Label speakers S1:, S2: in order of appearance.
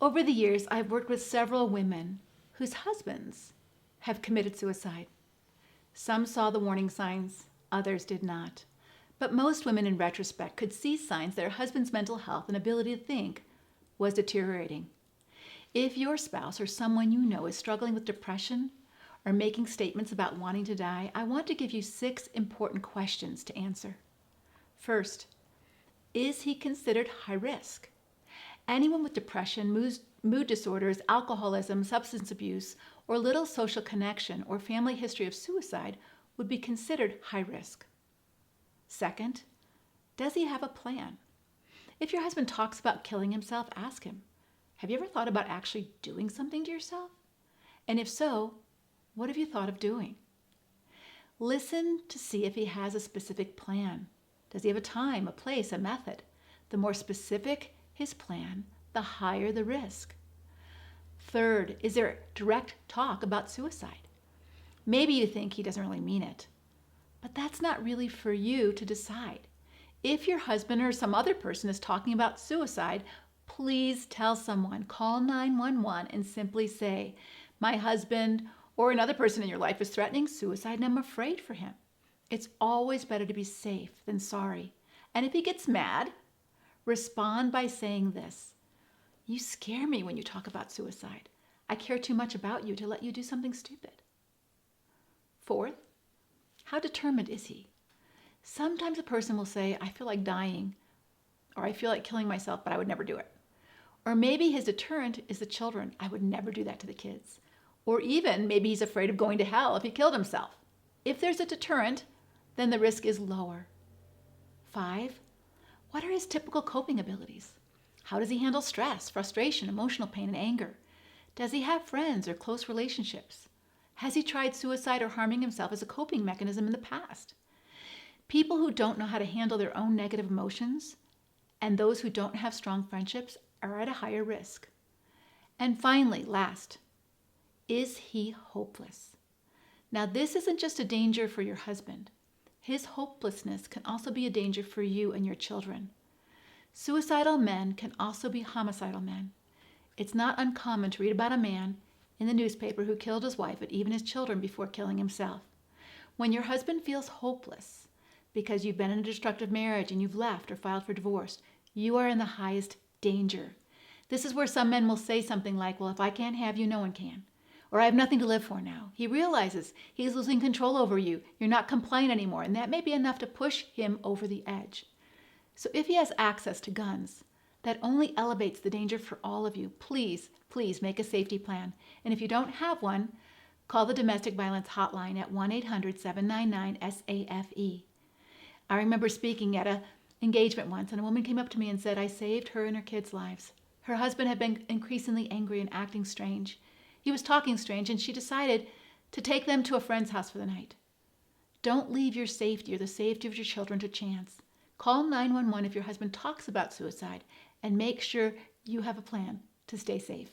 S1: Over the years, I've worked with several women whose husbands have committed suicide. Some saw the warning signs, others did not. But most women, in retrospect, could see signs that their husband's mental health and ability to think was deteriorating. If your spouse or someone you know is struggling with depression or making statements about wanting to die, I want to give you 6 important questions to answer. First, is he considered high risk? Anyone with depression, mood disorders, alcoholism, substance abuse, or little social connection or family history of suicide would be considered high risk. Second, does he have a plan? If your husband talks about killing himself, ask him, have you ever thought about actually doing something to yourself? And if so, what have you thought of doing? Listen to see if he has a specific plan. Does he have a time, a place, a method? The more specific his plan, the higher the risk. Third, is there direct talk about suicide? Maybe you think he doesn't really mean it, but that's not really for you to decide. If your husband or some other person is talking about suicide, please tell someone. Call 911 and simply say, my husband or another person in your life is threatening suicide and I'm afraid for him. It's always better to be safe than sorry. And if he gets mad, respond by saying this: you scare me when you talk about suicide. I care too much about you to let you do something stupid. Fourth, how determined is he? Sometimes a person will say, I feel like dying, or I feel like killing myself, but I would never do it. Or maybe his deterrent is the children. I would never do that to the kids. Or even maybe he's afraid of going to hell if he killed himself. If there's a deterrent, then the risk is lower. 5, what are his typical coping abilities? How does he handle stress, frustration, emotional pain, and anger? Does he have friends or close relationships? Has he tried suicide or harming himself as a coping mechanism in the past? People who don't know how to handle their own negative emotions and those who don't have strong friendships are at a higher risk. And finally, last, is he hopeless? Now, this isn't just a danger for your husband. His hopelessness can also be a danger for you and your children. Suicidal men can also be homicidal men. It's not uncommon to read about a man in the newspaper who killed his wife and even his children before killing himself. When your husband feels hopeless because you've been in a destructive marriage and you've left or filed for divorce, you are in the highest danger. This is where some men will say something like, well, if I can't have you, no one can. Or I have nothing to live for now. He realizes he's losing control over you. You're not compliant anymore, and that may be enough to push him over the edge. So if he has access to guns, that only elevates the danger for all of you. Please, please make a safety plan. And if you don't have one, call the domestic violence hotline at 1-800-799-SAFE. I remember speaking at an engagement once, and a woman came up to me and said, I saved her and her kids' lives. Her husband had been increasingly angry and acting strange. He was talking strange, and she decided to take them to a friend's house for the night. Don't leave your safety or the safety of your children to chance. Call 911 if your husband talks about suicide, and make sure you have a plan to stay safe.